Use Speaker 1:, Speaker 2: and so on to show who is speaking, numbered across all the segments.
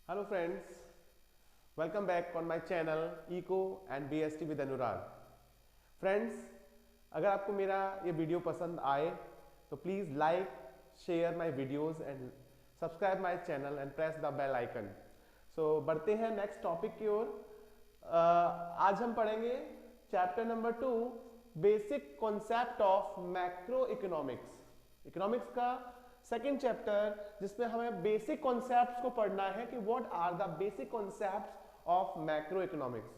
Speaker 1: Hello friends, welcome back on my channel Eco and BST with Anurag. Friends, अगर आपको मेरा ये video पसंद आए तो please like, share my videos and subscribe my channel and press the bell icon. So बढ़ते हैं next topic की ओर. आज हम पढ़ेंगे chapter number 2, basic concept of macro economics. Economics का सेकेंड चैप्टर जिसमें हमें बेसिक कॉन्सेप्ट्स को पढ़ना है कि what are the basic concepts of macro economics.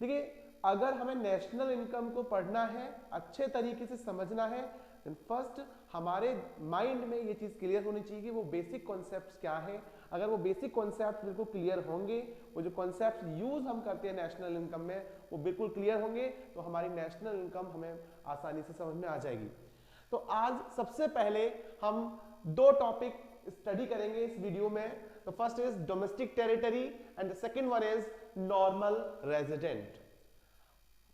Speaker 1: देखिए, अगर हमें नेशनल इनकम को पढ़ना है, अच्छे तरीके से समझना है, देन फर्स्ट हमारे माइंड में ये चीज़ क्लियर होनी चाहिए कि वो बेसिक कॉन्सेप्ट्स क्या है. अगर वो बेसिक कॉन्सेप्ट्स बिल्कुल क्लियर होंगे, वो जो कॉन्सेप्ट्स यूज हम करते हैं नेशनल इनकम में वो बिल्कुल क्लियर होंगे, तो हमारी नेशनल इनकम हमें आसानी से समझ में आ जाएगी. तो आज सबसे पहले हम दो टॉपिक स्टडी करेंगे इस वीडियो में. तो first is domestic territory and the second one is normal resident.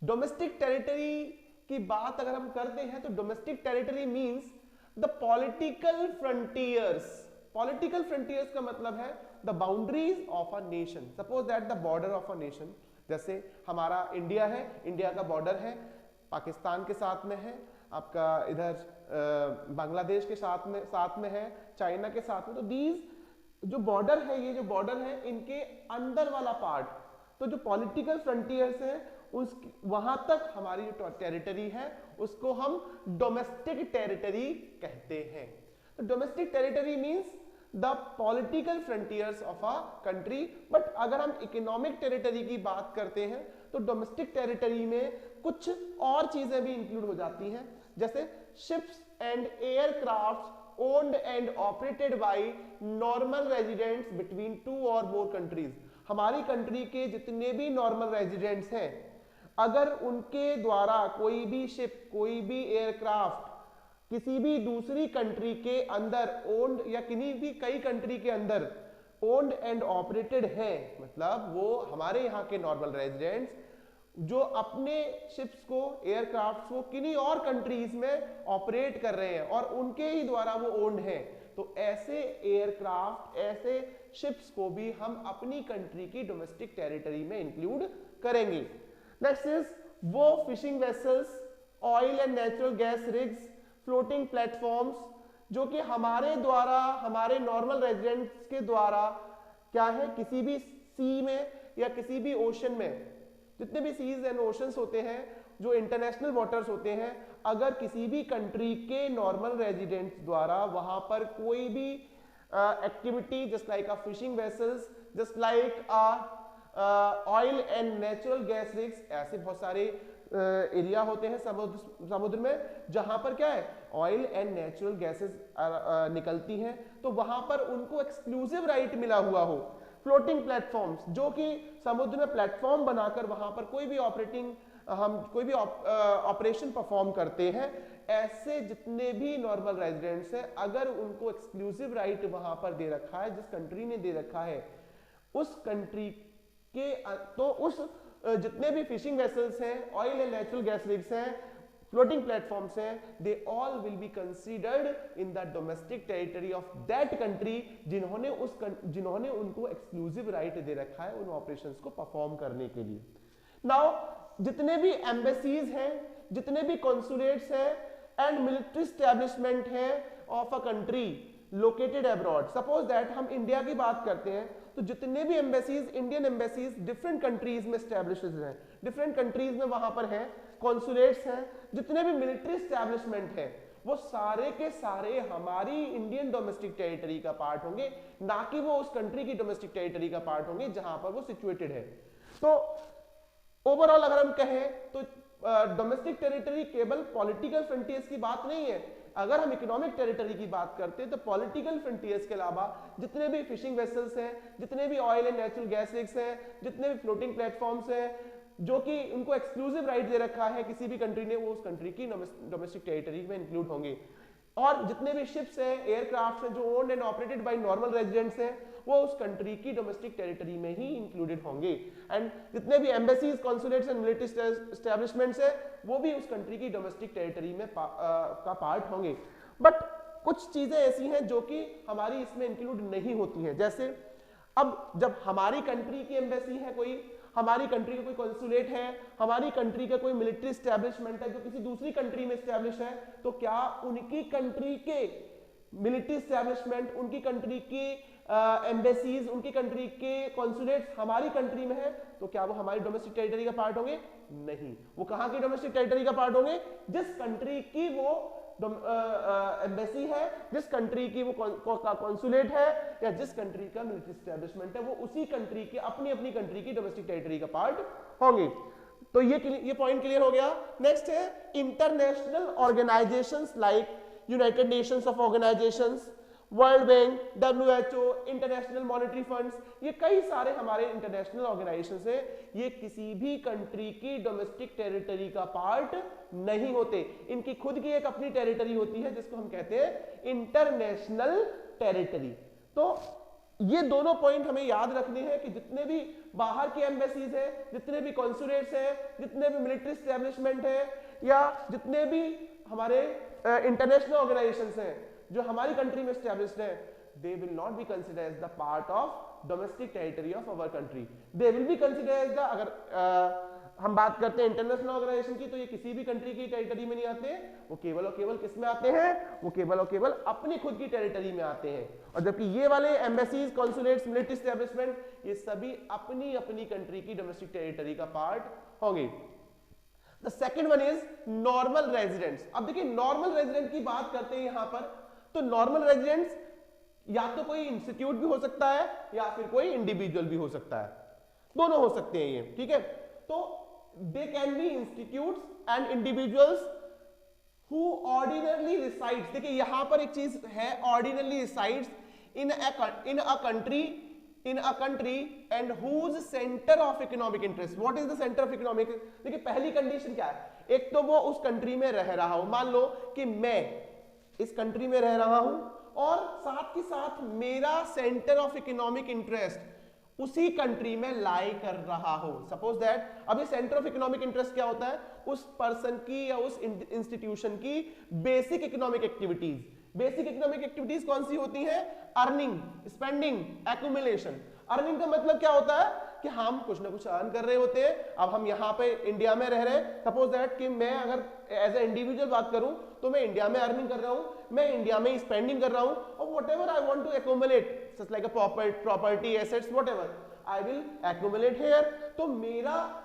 Speaker 1: Domestic territory की बात अगर हम करते हैं तो domestic territory means the political frontiers. Political frontiers का मतलब है the boundaries of a nation. Suppose that the border of a nation, जैसे हमारा इंडिया है, इंडिया का बॉर्डर है पाकिस्तान के साथ में है, आपका इधर बांग्लादेश के साथ में है, चाइना के साथ में. तो दीज जो बॉर्डर है, ये जो बॉर्डर है, इनके अंदर वाला पार्ट, तो जो पॉलिटिकल फ्रंटियर्स है उस वहां तक हमारी जो टेरिटरी है उसको हम डोमेस्टिक टेरिटरी कहते हैं. तो domestic territory means the political frontiers of a country. But अगर हम इकोनॉमिक टेरिटरी की बात करते हैं तो डोमेस्टिक टेरिटरी में कुछ और चीजें भी इंक्लूड हो जाती हैं, जैसे ships and aircraft owned and operated by normal residents between two और मोर कंट्रीज. हमारी कंट्री के जितने भी नॉर्मल रेजिडेंट्स हैं, अगर उनके द्वारा कोई भी शिप, कोई भी एयरक्राफ्ट किसी भी दूसरी कंट्री के अंदर ओन्ड या किन्हीं भी कई कंट्री के अंदर ओन्ड एंड ऑपरेटेड है, मतलब वो हमारे यहाँ के नॉर्मल रेजिडेंट्स जो अपने शिप्स को, एयरक्राफ्ट को किन्हीं और कंट्रीज में ऑपरेट कर रहे हैं और उनके ही द्वारा वो ओन्ड है, तो ऐसे एयरक्राफ्ट, ऐसे शिप्स को भी हम अपनी कंट्री की डोमेस्टिक टेरिटरी में इंक्लूड करेंगे. नेक्स्ट इज वो fishing vessels, oil and natural gas rigs, floating platforms, जो कि हमारे द्वारा, हमारे नॉर्मल रेजिडेंट्स के द्वारा क्या है, किसी भी सी में या किसी भी ओशन में, जितने भी सीज एंड ओशंस होते हैं, जो इंटरनेशनल वाटर्स होते हैं, अगर किसी भी कंट्री के नॉर्मल रेजिडेंट्स द्वारा वहां पर कोई भी activity just like a fishing vessels, just like oil and natural gas rigs, ऐसे बहुत सारे एरिया होते हैं समुद्र में जहां पर क्या है, ऑयल एंड नेचुरल गैसेस निकलती हैं, तो वहां पर उनको एक्सक्लूसिव राइट मिला हुआ हो. फ्लोटिंग प्लेटफॉर्म्स, जो कि समुद्र में प्लेटफॉर्म बनाकर वहां पर कोई भी ऑपरेशन परफॉर्म करते हैं, ऐसे जितने भी नॉर्मल रेजिडेंट्स हैं, अगर उनको एक्सक्लूसिव राइट वहां पर दे रखा है, जिस कंट्री ने दे रखा है, उस कंट्री के, तो उस जितने भी फिशिंग वेसल्स हैं, oil and natural gas rigs हैं, फ्लोटिंग प्लेटफॉर्म्स हैं, they all will be considered in the domestic territory of that country, जिन्होंने उनको एक्सक्लूसिव राइट दे रखा है उन ऑपरेशंस को परफॉर्म करने के लिए. नाउ जितने भी एम्बेसीज हैं, जितने भी कॉन्सुलेट्स हैं एंड मिलिट्री एस्टैब्लिशमेंट हैं of a country located abroad, suppose that हम इंडिया की बात करते हैं, तो जितने भी embassies, Indian embassies different countries में एस्टैब्लिश्ड हैं, डिफरेंट कंट्रीज में वहां पर हैं, कॉन्सुलेट्स हैं, जितने भी मिलिट्री एस्टैब्लिशमेंट हैं, वो सारे के सारे हमारी इंडियन डोमेस्टिक टेरिटरी का पार्ट होंगे, ना कि वो उस कंट्री की डोमेस्टिक टेरिटरी का पार्ट होंगे जहां पर वो सिचुएटेड है. तो ओवरऑल अगर हम कहें तो डोमेस्टिक टेरिटरी केवल पॉलिटिकल फ्रंटियर्स की बात नहीं है. अगर हम इकोनॉमिक टेरिटरी की बात करते हैं तो पॉलिटिकल फ्रंटियर्स के अलावा जितने भी फिशिंग वेसल्स हैं, जितने भी oil and natural gas rigs हैं, जितने भी फ्लोटिंग प्लेटफॉर्म्स हैं, जो कि उनको एक्सक्लूसिव राइट दे रखा है किसी भी कंट्री ने, वो उस कंट्री की डोमेस्टिक टेरिटरी में इंक्लूड होंगे. और जितने भी शिप्स हैं, एयरक्राफ्ट हैं, जो owned and operated by normal residents हैं, वो उस कंट्री की डोमेस्टिक टेरिटरी में ही इंक्लूडेड होंगे. एंड जितने भी embassies, consulates and military establishments हैं, वो भी उस कंट्री की डोमेस्टिक टेरिटरी में का पार्ट होंगे. बट कुछ चीजें ऐसी हैं जो कि हमारी इसमें इंक्लूड नहीं होती हैं, जैसे अब जब हमारी कंट्री की एम्बेसी है, कोई हमारी कंट्री का कोई कॉन्सुलेट है, हमारी कंट्री का कोई मिलिट्री एस्टेब्लिशमेंट है जो किसी दूसरी कंट्री में एस्टेब्लिश है, तो क्या उनकी कंट्री के मिलिट्री एस्टेब्लिशमेंट, उनकी कंट्री की एम्बेसीज, उनकी कंट्री के कॉन्सुलेट्स हमारी कंट्री में है, तो क्या वो हमारी डोमेस्टिक टेरिटरी का पार्ट होंगे? नहीं। वो कहां की डोमेस्टिक टेरिटरी का पार्ट होंगे? जिस कंट्री की वो एम्बेसी है, जिस कंट्री की वो कॉन्सुलेट है, या जिस कंट्री का मिलिट्री एस्टेब्लिशमेंट है, वो उसी कंट्री की अपनी कंट्री की डोमेस्टिक टेरिटरी का पार्ट होंगे। तो ये पॉइंट क्लियर हो गया। नेक्स्ट है international organisations like United Nations of organisations, world bank, WHO, international monetary funds, ये कई सारे हमारे इंटरनेशनल ऑर्गेनाइजेशंस हैं। ये किसी भी कंट्री की डोमेस्टिक टेरिटरी का पार्ट नहीं होते। इनकी खुद की एक अपनी टेरिटरी होती है जिसको हम कहते हैं इंटरनेशनल टेरिटरी। तो ये दोनों पॉइंट हमें याद रखने हैं कि जितने भी बाहर की एम्बेसीज है, जितने भी कॉन्सुलेट्स हैं, जितने भी मिलिट्री एस्टेब्लिशमेंट है, या जितने भी हमारे इंटरनेशनल ऑर्गेनाइजेशंस हैं जो हमारी कंट्री में एस्टैब्लिश्ड है, they will not be considered as the part of domestic territory of our country. They will be considered as the, अगर हम बात करते हैं इंटरनेशनल ऑर्गेनाइजेशन की, तो ये किसी भी कंट्री की टेरिटरी में नहीं आते, वो केवल और केवल किस में आते हैं? वो केवल और केवल अपनी खुद की टेरिटरी में आते हैं। और जबकि ये वाले एम्बेसीज, कॉन्सुलेट्स, मिलिट्री एस्टैब्लिशमेंट, ये सभी अपनी अपनी कंट्री की डोमेस्टिक टेरिटरी का पार्ट होंगे। The second one is normal residents. अब देखिए नॉर्मल रेजिडेंट की बात करते हैं यहां पर, तो नॉर्मल रेजिडेंट्स या तो कोई इंस्टीट्यूट भी हो सकता है या फिर कोई इंडिविजुअल भी हो सकता है, दोनों हो सकते हैं ये, ठीक है। तो they can be institutes and individuals who ordinarily resides. देखिए यहां पर एक चीज है, ordinarily resides in a country and whose centre of economic interest. What is the centre of economic? देखिए पहली कंडीशन क्या है, एक तो वो उस कंट्री में रह रहा हो। मान लो कि मैं इस कंट्री में रह रहा हूं और साथ ही साथ मेरा सेंटर ऑफ इकोनॉमिक इंटरेस्ट उसी कंट्री में लाई कर रहा हो। सपोज दैट, अभी सेंटर ऑफ इकोनॉमिक इंटरेस्ट क्या होता है? उस पर्सन की या उस इंस्टीट्यूशन की basic economic activities. Basic economic activities कौन सी होती हैं? Earning, spending, accumulation. अर्निंग का मतलब क्या होता है कि हम कुछ ना कुछ अर्न कर रहे होते हैं। अब हम यहाँ पे इंडिया में रह रहे हैं, सपोज दैट कि मैं अगर एज ए इंडिविजुअल बात करूं तो मैं इंडिया में अर्निंग कर रहा हूं, मैं इंडिया में स्पेंडिंग कर रहा हूं, और whatever I want to accumulate such like a property, assets, whatever I will accumulate here. तो मेरा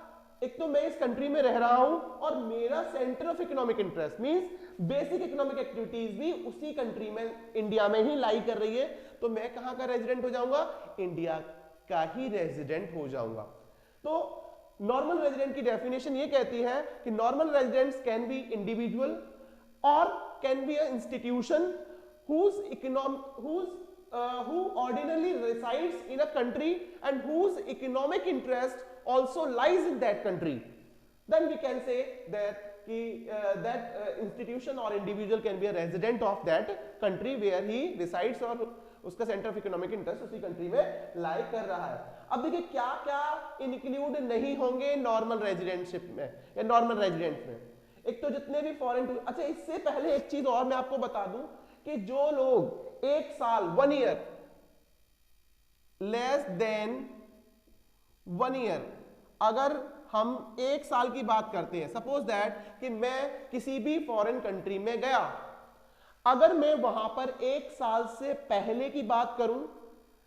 Speaker 1: एक तो मैं इस कंट्री में रह रहा हूं और मेरा centre of economic interest means basic economic activities भी उसी कंट्री में, इंडिया में ही लाई कर रही है। तो मैं कहां का रेजिडेंट हो जाऊंगा? इंडिया का ही रेजिडेंट हो जाऊंगा। तो नॉर्मल रेजिडेंट की डेफिनेशन ये कहती है कि normal residents can be individual और can be a institution who ordinarily resides in a country and whose economic interest also lies in that country. Then we can say that institution or individual can be a resident of that country where he resides, और उसका centre of economic interest उसी country में लाई कर रहा है। अब देखिए क्या क्या इंक्लूड नहीं होंगे नॉर्मल रेजिडेंटशिप में या नॉर्मल रेजिडेंट में। एक तो जितने भी फॉरेन, अच्छा इससे पहले एक चीज और मैं आपको बता दूं कि जो लोग एक साल, 1 ईयर, लेस देन 1 ईयर, अगर हम एक साल की बात करते हैं, सपोज दैट कि मैं किसी भी फॉरेन कंट्री में गया, अगर मैं वहां पर एक साल से पहले की बात करूं,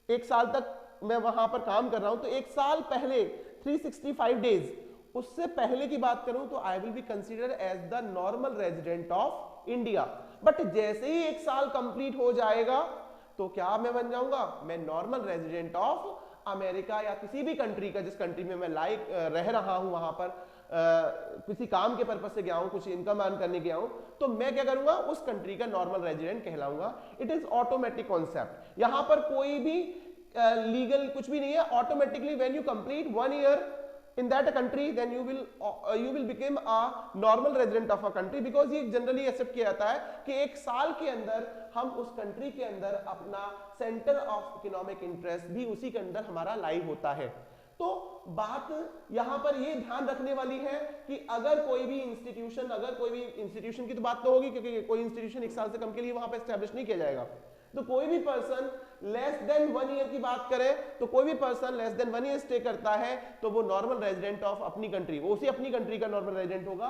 Speaker 1: एक साल तक मैं वहां पर काम कर रहा हूं, तो एक साल पहले 365 डेज उससे पहले की बात करूं तो I will be consider as the normal resident of India. But जैसे ही एक साल कंप्लीट हो जाएगा तो क्या मैं बन जाऊंगा? मैं नॉर्मल रेजिडेंट ऑफ अमेरिका या किसी भी कंट्री का, जिस कंट्री में मैं रह रहा हूं, वहां पर किसी काम के पर्पस से गया हूं, कुछ इनकम अर्न करने गया हूं, तो मैं क्या करूंगा? उस कंट्री का नॉर्मल रेजिडेंट कहलाऊंगा। इट इज ऑटोमेटिक कॉन्सेप्ट, यहां पर कोई भी लीगल कुछ भी नहीं है। Automatically when you complete 1 year in that country then you will become a normal resident of a country, because ये जनरली एक्सेप्ट किया जाता है कि एक साल के अंदर हम उस कंट्री के अंदर अपना सेंटर ऑफ इकोनॉमिक इंटरेस्ट भी उसी के अंदर हमारा लाइव होता है। तो बात यहां पर ये ध्यान रखने वाली है कि अगर कोई भी इंस्टीट्यूशन की तो बात तो होगी, क्योंकि कोई इंस्टीट्यूशन एक साल से कम के लिए वहां पर एस्टैब्लिश नहीं किया जाएगा, तो कोई भी पर्सन लेस देन 1 ईयर की बात करें तो कोई भी person less than 1 year stay करता है तो वो नॉर्मल रेजिडेंट ऑफ अपनी कंट्री, वो उसी अपनी कंट्री का नॉर्मल रेजिडेंट होगा।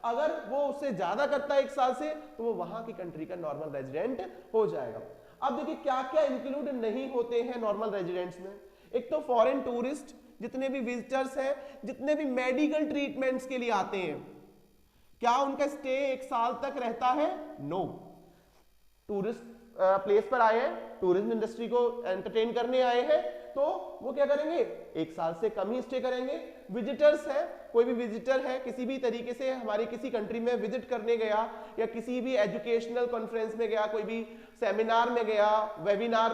Speaker 1: अगर वो उससे ज्यादा करता है 1 साल से तो वो वहां की कंट्री का नॉर्मल रेजिडेंट हो जाएगा। अब देखिए क्या क्या इंक्लूड नहीं होते हैं नॉर्मल रेजिडेंट्स में। एक तो फॉरेन टूरिस्ट, जितने भी विजिटर्स हैं, जितने भी मेडिकल ट्रीटमेंट्स के लिए आते हैं, क्या उनका स्टे 1 साल तक रहता है? नो। टूरिस्ट प्लेस पर आए हैं, टूरिज्म इंडस्ट्री को एंटरटेन करने आए हैं, तो वो क्या करेंगे? 1 साल से कम ही स्टे करेंगे। विजिटर्स है, कोई भी विजिटर है किसी भी तरीके से हमारी किसी कंट्री में विजिट करने गया या किसी भी एजुकेशनल कॉन्फ्रेंस में गया, कोई भी सेमिनार में गया, वेबिनार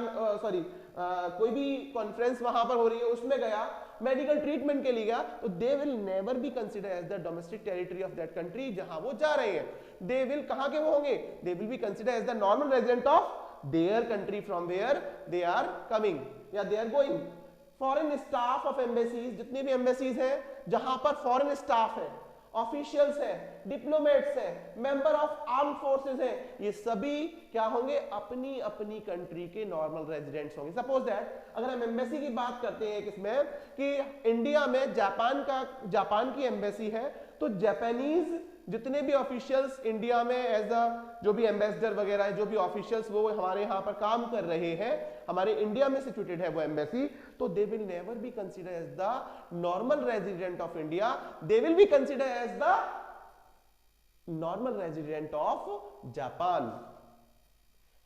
Speaker 1: कोई भी कॉन्फ्रेंस वहां पर हो रही है उसमें गया, मेडिकल ट्रीटमेंट के लिए गया, तो they will never be consider as the domestic territory of that country जहां वो जा रहे हैं। दे विल कहां के वो होंगे? They will be consider as the normal resident of their country from where they are coming या they are going. Foreign staff of embassies, जितने भी एम्बेसीज हैं जहां पर फॉरेन स्टाफ है, ऑफिशियल्स हैं, डिप्लोमेट्स हैं, मेंबर ऑफ आर्म फोर्सेस हैं, ये सभी क्या होंगे? अपनी अपनी कंट्री के नॉर्मल रेजिडेंट्स होंगे। सपोज दैट अगर हम एम्बेसी की बात करते हैं किसमें कि इंडिया में जापान की एम्बेसी है, तो जापानीज जितने भी ऑफिशियल्स इंडिया में एज अ जो भी एम्बेसडर वगैरह है, जो भी ऑफिशियल्स वो हमारे यहाँ पर काम कर रहे हैं, हमारे इंडिया में सिचुएटेड है वो एम्बेसी, तो they will never be consider as the normal resident of India, they will be consider as the normal resident of Japan.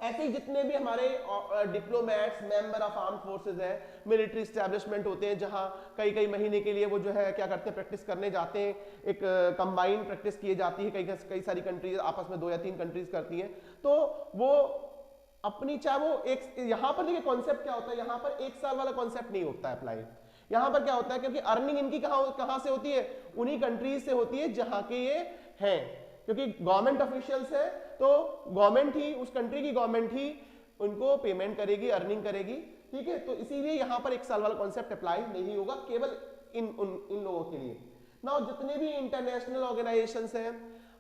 Speaker 1: ऐसे ही जितने भी हमारे diplomats, member of arm forces है, मिलिट्री स्टैब्लिशमेंट होते हैं जहां कई कई महीने के लिए वो जो है क्या करते हैं, प्रैक्टिस करने जाते हैं, एक कंबाइन प्रैक्टिस की जाती है, कई सारी कंट्रीज आपस में 2 या 3 कंट्रीज करती हैं, तो वो अपनी चाहे वो एक यहां पर देखिए कॉन्सेप्ट क्या होता है, यहां पर 1 साल वाला कॉन्सेप्ट नहीं होता है अप्लाई। यहां पर क्या होता है, क्योंकि अर्निंग इनकी कहां से होती है? उन्हीं कंट्रीज से होती है जहां के ये हैं, क्योंकि गवर्नमेंट ऑफिशियल्स है तो गवर्नमेंट ही, उस कंट्री की गवर्नमेंट ही उनको पेमेंट करेगी, अर्निंग करेगी, ठीक है। तो इसीलिए यहां पर 1 साल वाला कॉन्सेप्ट अप्लाई नहीं होगा केवल इन लोगों के लिए। नाउ जितने भी इंटरनेशनल ऑर्गेनाइजेशंस हैं,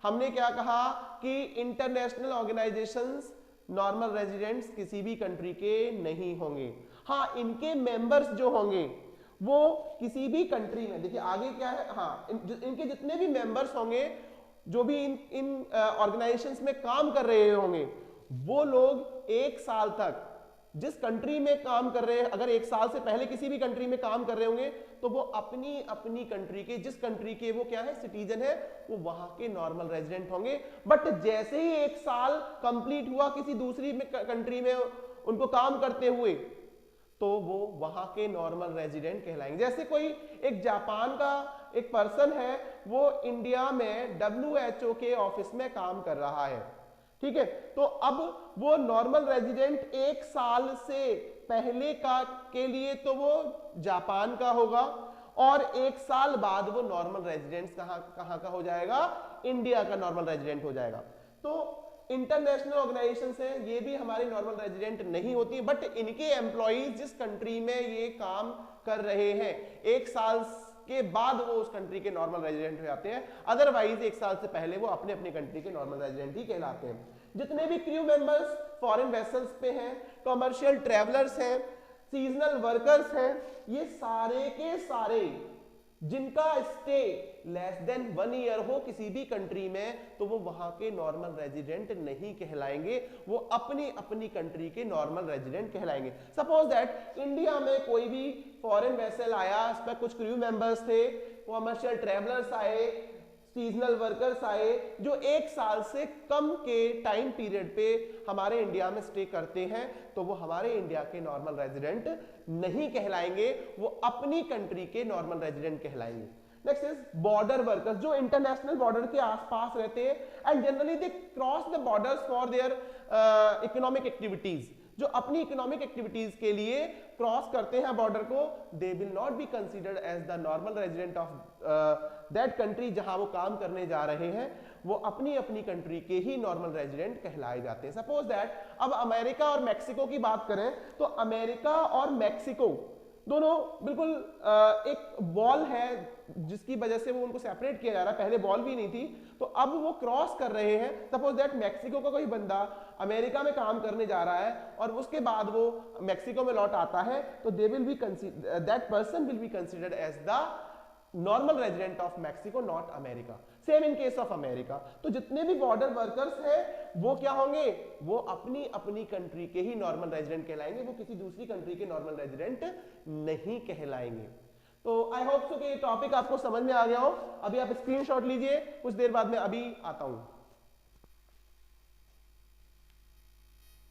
Speaker 1: हमने क्या कहा कि इंटरनेशनल ऑर्गेनाइजेशंस नॉर्मल रेजिडेंट्स किसी भी कंट्री के नहीं होंगे। हाँ, इनके मेंबर्स जो होंगे वो किसी भी कंट्री में, देखिए आगे क्या है, हाँ इनके जितने भी मेंबर्स होंगे जो भी इन ऑर्गेनाइजेशंस में काम कर रहे होंगे, वो लोग 1 साल तक जिस कंट्री में काम कर रहे हैं, अगर 1 साल से पहले किसी भी कंट्री में काम कर रहे होंगे तो वो अपनी अपनी कंट्री के, जिस कंट्री के वो क्या है, सिटीजन है, वो वहां के नॉर्मल रेजिडेंट होंगे। बट जैसे ही 1 साल कंप्लीट हुआ किसी दूसरी कंट्री में उनको काम करते हुए, तो वो वहां के नॉर्मल रेजिडेंट कहलाएंगे। जैसे कोई एक जापान का एक पर्सन है, वो इंडिया में WHO के ऑफिस में काम कर रहा है, ठीक है, तो अब वो नॉर्मल रेजिडेंट 1 साल से पहले के लिए तो वो जापान का होगा, और 1 साल बाद वो नॉर्मल रेजिडेंट कहां का हो जाएगा? इंडिया का नॉर्मल रेजिडेंट हो जाएगा। तो इंटरनेशनल ऑर्गेनाइजेशंस हैं, ये भी हमारी नॉर्मल रेजिडेंट नहीं होती, बट इनके एम्प्लॉइज जिस कंट्री में ये काम कर रहे हैं 1 साल के बाद वो उस कंट्री के नॉर्मल रेजिडेंट हो जाते हैं, अदरवाइज 1 साल से पहले वो अपने अपने कंट्री के नॉर्मल रेजिडेंट ही कहलाते हैं। जितने भी क्रू मेंबर्स फॉरेन वेसल्स पे हैं, कमर्शियल ट्रैवलर्स हैं, सीजनल वर्कर्स हैं, ये सारे के सारे जिनका स्टे लेस देन 1 ईयर हो किसी भी कंट्री में, तो वो वहां के नॉर्मल रेजिडेंट नहीं कहलाएंगे, वो अपनी अपनी कंट्री के नॉर्मल रेजिडेंट कहलाएंगे। सपोज दैट इंडिया में कोई भी फॉरेन वेसल आया, इसमें कुछ क्रू मेंबर्स थे, कमर्शियल ट्रैवलर्स आए, सीजनल वर्कर्स आए, जो 1 साल से कम के टाइम पीरियड पे हमारे इंडिया में स्टे करते हैं, तो वो हमारे इंडिया के नॉर्मल रेजिडेंट नहीं कहलाएंगे, वो अपनी कंट्री के नॉर्मल रेजिडेंट कहलाएंगे। नेक्स्ट इज बॉर्डर वर्कर्स, जो इंटरनेशनल बॉर्डर के आसपास रहते हैं and generally they cross the borders for their economic activities, जो अपनी इकोनॉमिक एक्टिविटीज के लिए क्रॉस करते हैं बॉर्डर को, they will not be considered as the normal resident of that country जहां वो काम करने जा रहे हैं, वो अपनी अपनी कंट्री के ही नॉर्मल रेजिडेंट कहलाए जाते हैं। सपोज दैट अब अमेरिका और मैक्सिको की बात करें, तो अमेरिका और मैक्सिको दोनों बिल्कुल एक वॉल है जिसकी वजह से वो उनको सेपरेट किया जा रहा है, पहले वॉल भी नहीं थी, तो अब वो क्रॉस कर रहे हैं। सपोज दैट मैक्सिको का कोई बंदा अमेरिका में काम करने जा रहा है और उसके बाद वो मैक्सिको में लौट आता है, तो they will be that person will be considered as the normal resident of Mexico, not America. Same in case of America. तो जितने भी बॉर्डर वर्कर्स हैं वो क्या होंगे, वो अपनी अपनी कंट्री के ही नॉर्मल रेजिडेंट कहलाएंगे, वो किसी दूसरी कंट्री के नॉर्मल रेजिडेंट नहीं कहलाएंगे। तो आई होप सो कि ये टॉपिक आपको समझ में आ गया हो। अभी आप स्क्रीनशॉट लीजिए, कुछ देर बाद में अभी आता हूं।